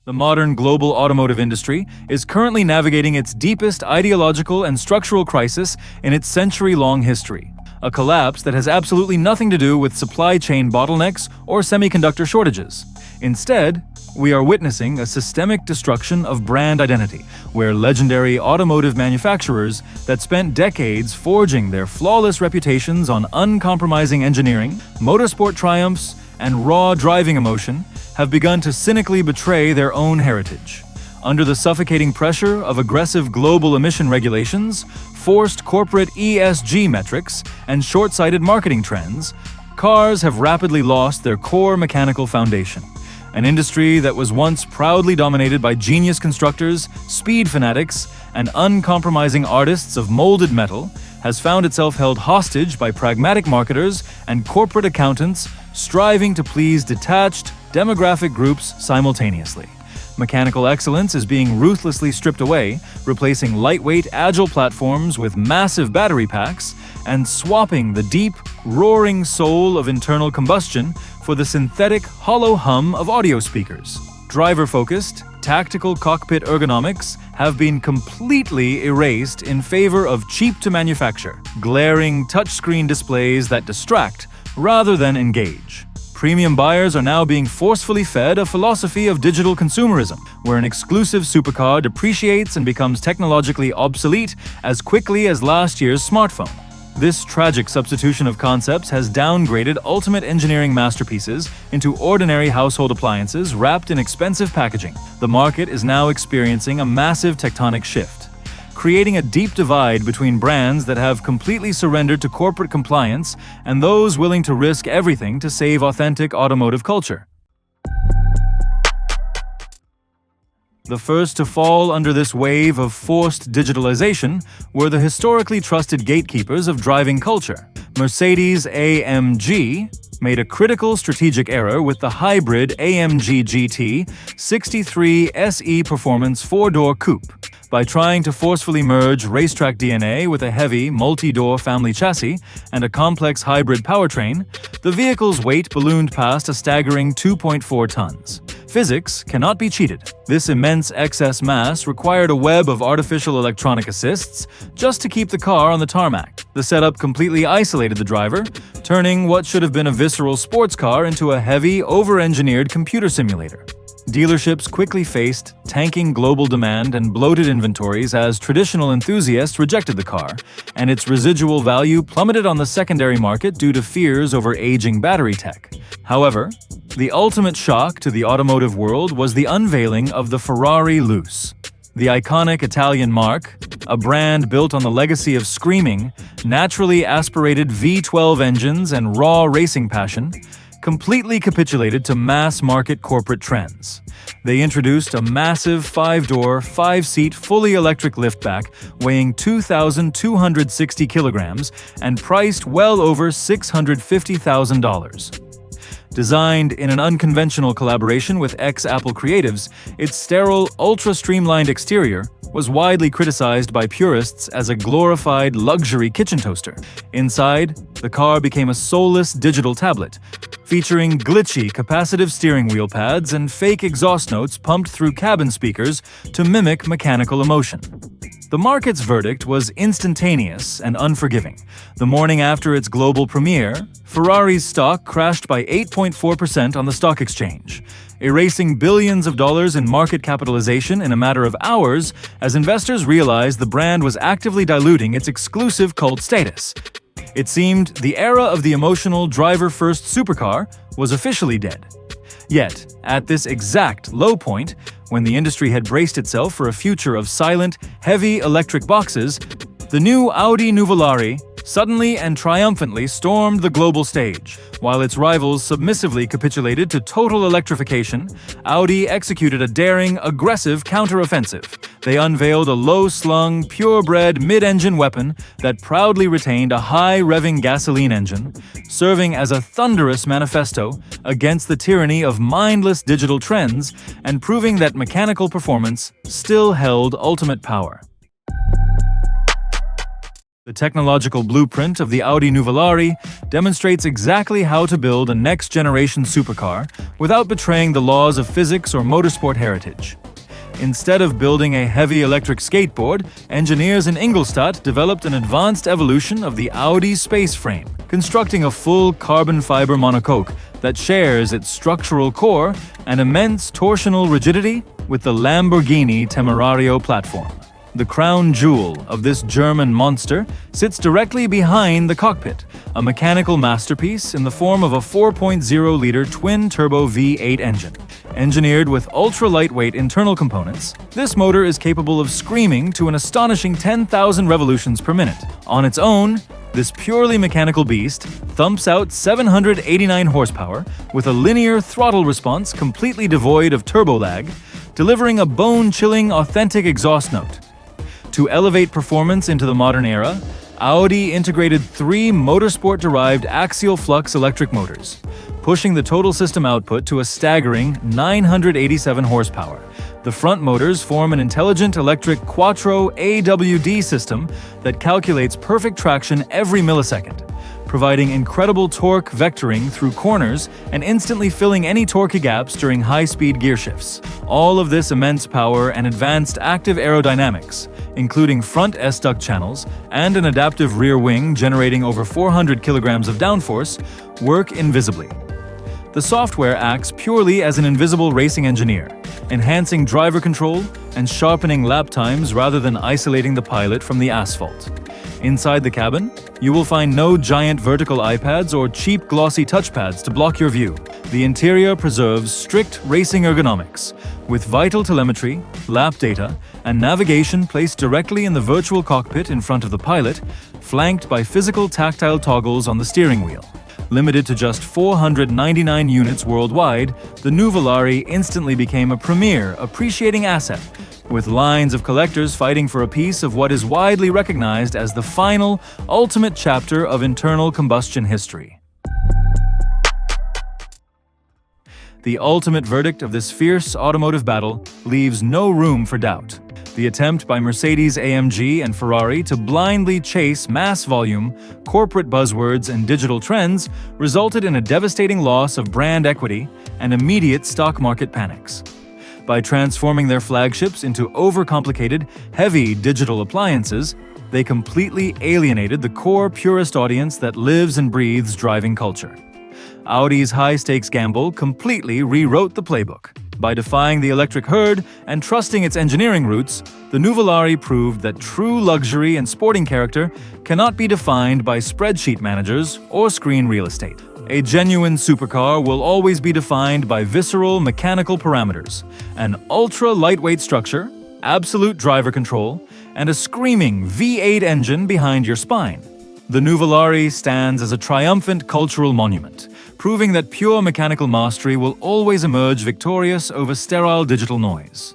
The modern global automotive industry is currently navigating its deepest ideological and structural crisis in its century-long history. A collapse that has absolutely nothing to do with supply chain bottlenecks or semiconductor shortages. Instead, we are witnessing a systemic destruction of brand identity, where legendary automotive manufacturers that spent decades forging their flawless reputations on uncompromising engineering, motorsport triumphs, and raw driving emotion have begun to cynically betray their own heritage. Under the suffocating pressure of aggressive global emission regulations, forced corporate ESG metrics, and short-sighted marketing trends, cars have rapidly lost their core mechanical foundation. An industry that was once proudly dominated by genius constructors, speed fanatics, and uncompromising artists of molded metal has found itself held hostage by pragmatic marketers and corporate accountants striving to please detached, demographic groups simultaneously. Mechanical excellence is being ruthlessly stripped away, replacing lightweight, agile platforms with massive battery packs, and swapping the deep, roaring soul of internal combustion for the synthetic, hollow hum of audio speakers. Driver-focused, tactical cockpit ergonomics have been completely erased in favor of cheap-to-manufacture, glaring touchscreen displays that distract rather than engage. Premium buyers are now being forcefully fed a philosophy of digital consumerism, where an exclusive supercar depreciates and becomes technologically obsolete as quickly as last year's smartphone. This tragic substitution of concepts has downgraded ultimate engineering masterpieces into ordinary household appliances wrapped in expensive packaging. The market is now experiencing a massive tectonic shift, creating a deep divide between brands that have completely surrendered to corporate compliance and those willing to risk everything to save authentic automotive culture. The first to fall under this wave of forced digitalization were the historically trusted gatekeepers of driving culture. Mercedes-AMG made a critical strategic error with the hybrid AMG GT 63 SE Performance 4-door coupe. By trying to forcefully merge racetrack DNA with a heavy, multi-door family chassis and a complex hybrid powertrain, the vehicle's weight ballooned past a staggering 2.4 tons. Physics cannot be cheated. This immense excess mass required a web of artificial electronic assists just to keep the car on the tarmac. The setup completely isolated the driver, turning what should have been a visceral sports car into a heavy, over-engineered computer simulator. Dealerships quickly faced tanking global demand and bloated inventories as traditional enthusiasts rejected the car, and its residual value plummeted on the secondary market due to fears over aging battery tech. However, the ultimate shock to the automotive world was the unveiling of the Ferrari Luce. The iconic Italian marque, a brand built on the legacy of screaming, naturally aspirated V12 engines and raw racing passion, completely capitulated to mass-market corporate trends. They introduced a massive 5-door, 5-seat, fully electric liftback weighing 2,260 kilograms and priced well over $650,000. Designed in an unconventional collaboration with ex-Apple creatives, its sterile, ultra-streamlined exterior was widely criticized by purists as a glorified luxury kitchen toaster. Inside, the car became a soulless digital tablet, featuring glitchy capacitive steering wheel pads and fake exhaust notes pumped through cabin speakers to mimic mechanical emotion. The market's verdict was instantaneous and unforgiving. The morning after its global premiere, Ferrari's stock crashed by 8.4% on the stock exchange, erasing billions of dollars in market capitalization in a matter of hours as investors realized the brand was actively diluting its exclusive cult status. It seemed the era of the emotional driver-first supercar was officially dead. Yet, at this exact low point, when the industry had braced itself for a future of silent, heavy electric boxes, the new Audi Nuvolari suddenly and triumphantly stormed the global stage. While its rivals submissively capitulated to total electrification, Audi executed a daring, aggressive counter-offensive. They unveiled a low-slung, purebred mid-engine weapon that proudly retained a high-revving gasoline engine, serving as a thunderous manifesto against the tyranny of mindless digital trends and proving that mechanical performance still held ultimate power. The technological blueprint of the Audi Nuvolari demonstrates exactly how to build a next-generation supercar without betraying the laws of physics or motorsport heritage. Instead of building a heavy electric skateboard, engineers in Ingolstadt developed an advanced evolution of the Audi space frame, constructing a full carbon fiber monocoque that shares its structural core and immense torsional rigidity with the Lamborghini Temerario platform. The crown jewel of this German monster sits directly behind the cockpit, a mechanical masterpiece in the form of a 4.0-liter twin-turbo V8 engine. Engineered with ultra-lightweight internal components, this motor is capable of screaming to an astonishing 10,000 revolutions per minute. On its own, this purely mechanical beast thumps out 789 horsepower with a linear throttle response completely devoid of turbo lag, delivering a bone-chilling, authentic exhaust note. To elevate performance into the modern era, Audi integrated 3 motorsport-derived axial flux electric motors, pushing the total system output to a staggering 987 horsepower. The front motors form an intelligent electric quattro AWD system that calculates perfect traction every millisecond, providing incredible torque vectoring through corners and instantly filling any torquey gaps during high-speed gear shifts. All of this immense power and advanced active aerodynamics, including front S-duct channels and an adaptive rear wing generating over 400 kilograms of downforce, work invisibly. The software acts purely as an invisible racing engineer, enhancing driver control and sharpening lap times rather than isolating the pilot from the asphalt. Inside the cabin, you will find no giant vertical iPads or cheap glossy touchpads to block your view. The interior preserves strict racing ergonomics, with vital telemetry, lap data, and navigation placed directly in the virtual cockpit in front of the pilot, flanked by physical tactile toggles on the steering wheel. Limited to just 499 units worldwide, the Nuvolari instantly became a premier, appreciating asset, with lines of collectors fighting for a piece of what is widely recognized as the final, ultimate chapter of internal combustion history. The ultimate verdict of this fierce automotive battle leaves no room for doubt. The attempt by Mercedes AMG and Ferrari to blindly chase mass volume, corporate buzzwords, and digital trends resulted in a devastating loss of brand equity and immediate stock market panics. By transforming their flagships into overcomplicated, heavy digital appliances, they completely alienated the core purist audience that lives and breathes driving culture. Audi's high-stakes gamble completely rewrote the playbook. By defying the electric herd and trusting its engineering roots, the Nuvolari proved that true luxury and sporting character cannot be defined by spreadsheet managers or screen real estate. A genuine supercar will always be defined by visceral mechanical parameters, an ultra-lightweight structure, absolute driver control, and a screaming V8 engine behind your spine. The Nuvolari stands as a triumphant cultural monument, proving that pure mechanical mastery will always emerge victorious over sterile digital noise.